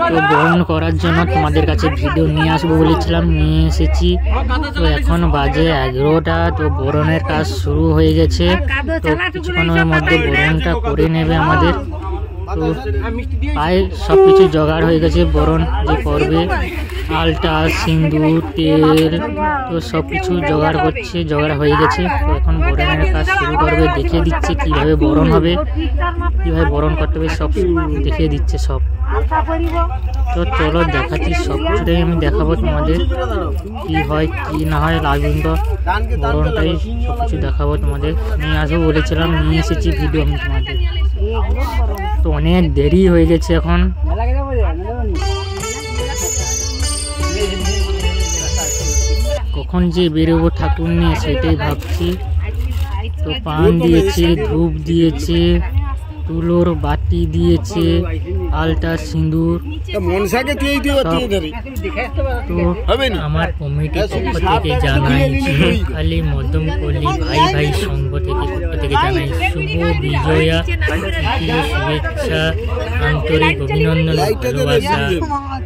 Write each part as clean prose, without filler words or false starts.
তো বরণ করার জন্য তোমাদের কাছে ভিডিও নিয়ে আসবো বলেছিলাম, নিয়ে এসেছি। তো এখন বাজে 11টা। তো বরণের কাজ শুরু হয়ে গেছে। তো কিছুক্ষণের মধ্যে বরণটা করে নেবে আমাদের। তো প্রায় সব কিছু জোগাড় হয়ে গেছে। বরণ যে করবে, আলতা, সিঁদুর, তেল, তো সব কিছু জোগাড় হয়ে গেছে। তো এখন বরণের কাজ শুরু করবে। দেখিয়ে দিচ্ছে কিভাবে বরণ হবে, কিভাবে বরণ করতে হবে, সব দেখিয়ে দিচ্ছে সব। তো চলো দেখাচ্ছি, সব কিছুটাই আমি দেখাবো তোমাদের, কি হয় কি না হয়। লাগবে তো বরণটাই সব কিছু দেখাবো তোমাদের, নিয়ে আসবো বলেছিলাম, নিয়ে এসেছি ভিডিও আমি তোমাদের। তো অনেক দেরি হয়ে গেছে এখন। কখন যে বেরোবো ঠাকুর নিয়ে সেটাই ভাবছি। তো পান দিয়েছে, ধূপ দিয়েছে, তুলোর বাটি দিয়েছে, আলতা, সিঁদুর। তো আমার কমিটির পক্ষ থেকে জানাই, খালি মধ্যমপল্লী ভাই ভাই সংঘ থেকে জানাই শুভ বিজয়া, শুভেচ্ছা, আন্তরিক অভিনন্দন, ভালোবাসা।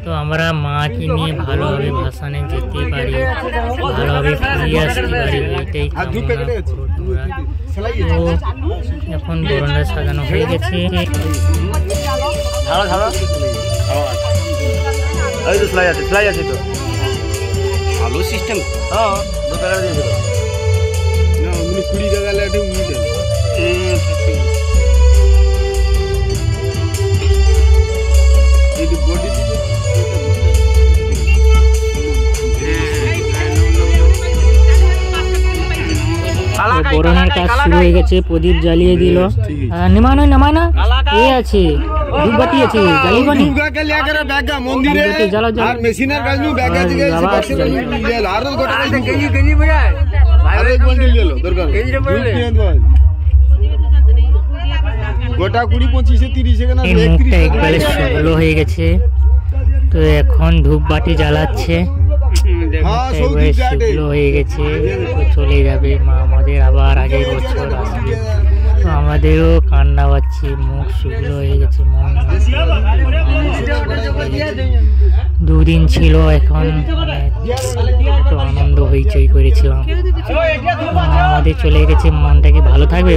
তো আমরা মাকে নিয়ে ভালোভাবে ভাসানে যেতে পারি, ভালোভাবে ফিরে আসতে পারি, এটাই কামনা করো তোমরা। তো এখন বরণটা সাজানো হয়ে গেছে। ভালো সিস্টেম। হ্যাঁ, 20 টাকা বরণের কাজ শুরু হয়ে গেছে। প্রদীপ জ্বালিয়ে দিল। নামায় না এ আছে, ধূপবাতি আছে, জ্বালিবানি একবারে শুকনো হয়ে গেছে। তো এখন ধূপবাতি জ্বালাচ্ছে, একবারে শুকনো হয়ে গেছে। তো চলে যাবে মা আমাদের, আবার আগের বছর আসবে। তো আমাদেরও কান্না পাচ্ছে, মুখ শুকনো হয়ে গেছে, মন। 2 দিন ছিল, এখন তো আনন্দ হইচই করেছিলাম। আমাদের চলে গেছে, মনটাকে ভালো থাকবে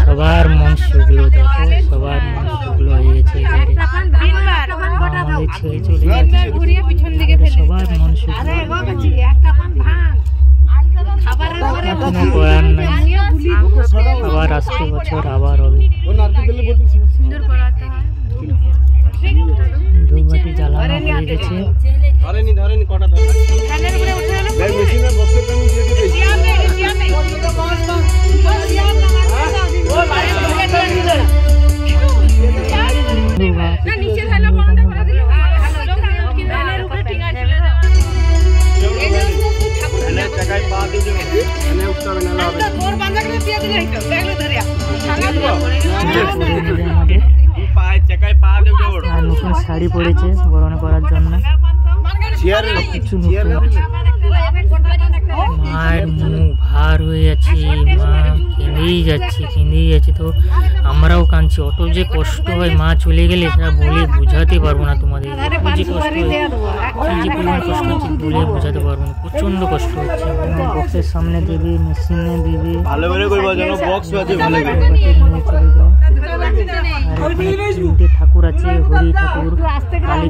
সবার মন শুকলো। দেখো সবার মন শুকলো হয়ে গেছে, আমাদের ছেড়ে চলে গেছে, সবার মন শুকলো। কোনো করার নাই, আবার আসতে বছর আবার হবে। ধূপবাতি জ্বালানো হয়ে গেছে। নতুন শাড়ি পরেছে বরণ করার জন্য। মায়ের মুখ ভার হয়ে যাচ্ছে, মা কেঁদেই যাচ্ছে। তো আমরাও কাঁদছি। অত যে কষ্ট হয় মা চলে গেলে, সেটা বলে বোঝাতে পারবো না তোমাদের। যে কষ্ট হয়, যে পরিমাণ কষ্ট হচ্ছে বলে বোঝাতে পারবো না। প্রচন্ড কষ্ট হচ্ছে। বক্সের সামনে দেবে, মেশিনে দেবে, তিনটে ঠাকুর আছে, হরি ঠাকুর, কালী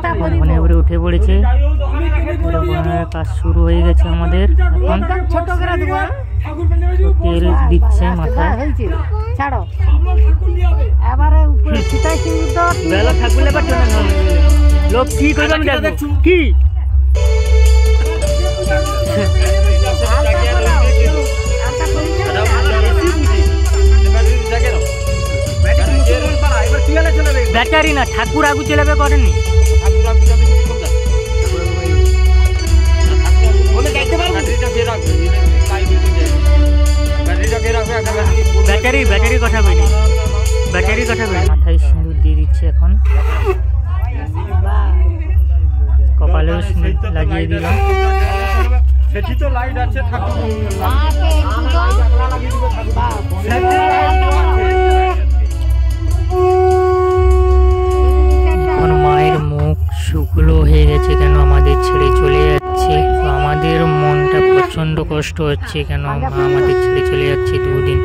ঠাকুর, মনে করে উঠে পড়েছে। কাজ শুরু হয়ে গেছে আমাদের। এখন তেল দিচ্ছে মাথায়। লোক কি করবেন কি ব্যাটারি না, ঠাকুর আগু চলাবে করেনি। ব্যাটারি কথা বলি, মাথায় সিঁদুর দিয়ে দিচ্ছে এখন। কপালেও সিঁদুর লাগিয়ে দিলাম। সেটি তো লাইট আছে ঠাকুর। কষ্ট হচ্ছে, কেন মা আমাদের ছেড়ে চলে যাচ্ছে। 2 দিন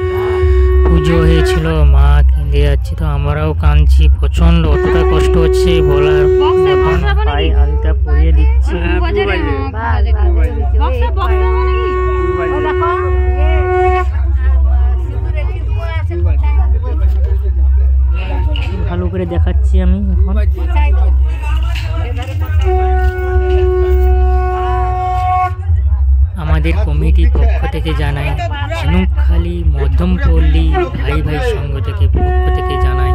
পুজো হয়েছিল, মা কেঁদে যাচ্ছে, তো আমরাও কাঁদছি প্রচন্ড। অতটা কষ্ট হচ্ছে বলার মতন। পায়ে আলতা পরিয়ে দিচ্ছে। ভালো করে দেখাচ্ছি আমি এখন। আমাদের কমিটির পক্ষ থেকে জানাই, ঝিনুকখালী মধ্যমপল্লী ভাই ভাই সংঘ থেকে পক্ষ থেকে জানাই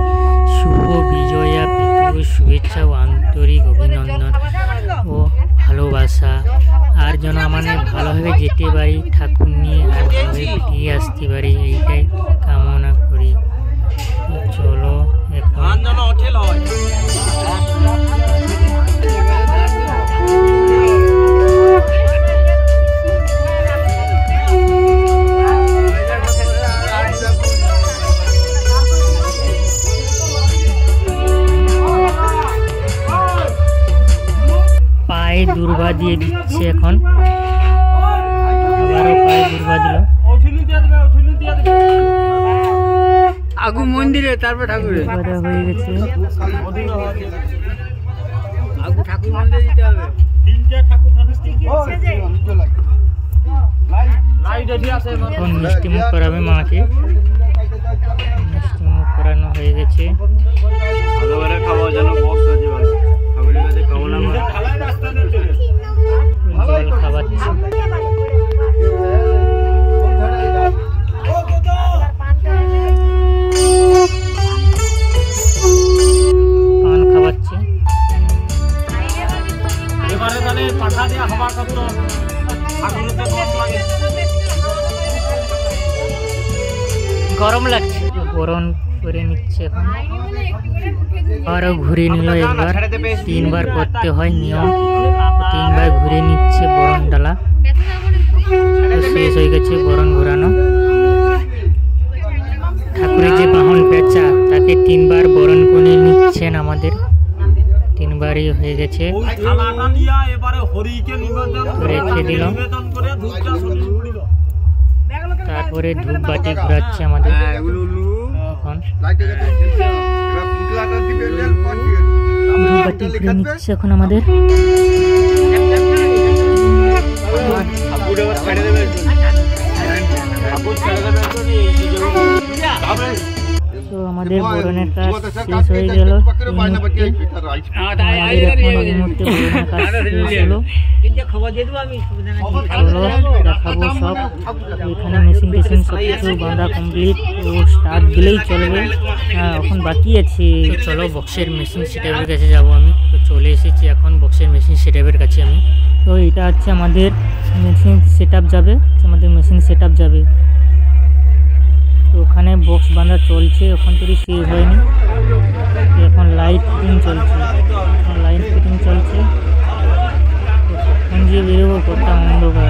শুভ বিজয়া পিতৃ শুভেচ্ছা ও আন্তরিক অভিনন্দন ও ভালোবাসা। আর যেন মানে ভালোভাবে যেতে পারি, ঠাকুর নিয়ে আর ভালোভাবে ফিরে আসতে পারি, এইটাই কামনা করি। তো চলো এখন পায়ে দুর্বা দিয়ে দিচ্ছে। এখন আবারও পায়ে দুর্বা দিল। আগু মন্দিরে, তারপর ঠাকুরে হয়ে গেছে। আগু ঠাকুর মন্দিরে দিতে হবে। এখন মিষ্টি মুখ করাবে মাকে। মিষ্টি মুখ করানো হয়ে গেছে। জল খাওয়াচ্ছে। পান খাওয়াচ্ছে। গরম লাগছে, গরম করে নিচ্ছে এখন। আরও ঘুরে নিল একবার। 3 বার করতে হয় নিয়ম, 3 বার ঘুরে নিচ্ছে বরণ ডালা। শেষ হয়ে গেছে বরণ ঘোরানো। ঠাকুরের যে বাহন পেঁচা, তাকে 3 বার বরণ করে নিচ্ছেন আমাদের। 3 বারই হয়ে গেছে। রেখে দিল। তারপরে ধূপবাতি ঘোরাচ্ছে আমাদের এখন। ধূপবাতি ঘুরে নিচ্ছে এখন আমাদের। তো আমাদের বরণের কাজ শেষ হয়ে গেল। আমাদের এখন এই মুহূর্তে বরণের কাজ শেষ হলো। চলো দেখাবো সব। এখানে মেশিন টেশিন সব কিছু বাঁধা কমপ্লিট, ও স্টার্ট দিলেই চলবে। হ্যাঁ, এখন বাকি আছে। চলো বক্সের মেশিন সেটআপের কাছে যাব আমি। তো চলে এসেছি এখন বক্সের মেশিন সেটআপের কাছে আমি। তো এটা হচ্ছে আমাদের মেশিন সেটআপ যাবে, আমাদের মেশিন সেটআপ যাবে। তো ওখানে বক্স বাঁধা চলছে, ওখান থেকে শেষ হয়নি। এখন লাইট ফিটিং চলছে, লাইট ফিটিং চলছে। তো কখন যে বেরোবো, কতটা অন্ধকার।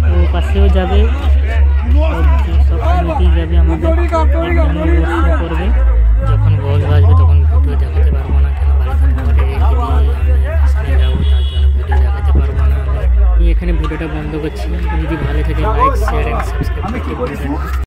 তো পাশেও যাবে, সব কমিটি যাবে আমাদের, করবে। যখন বক্স বাজবে তখন ভিডিও দেখাতে পারবো না, কেন বাড়িতে মোবাইলে রেখে দিয়ে আমি আসলে যাবো, তার জন্য ভিডিও দেখাতে পারবো না। আমি এখানে ভিডিওটা বন্ধ করছি।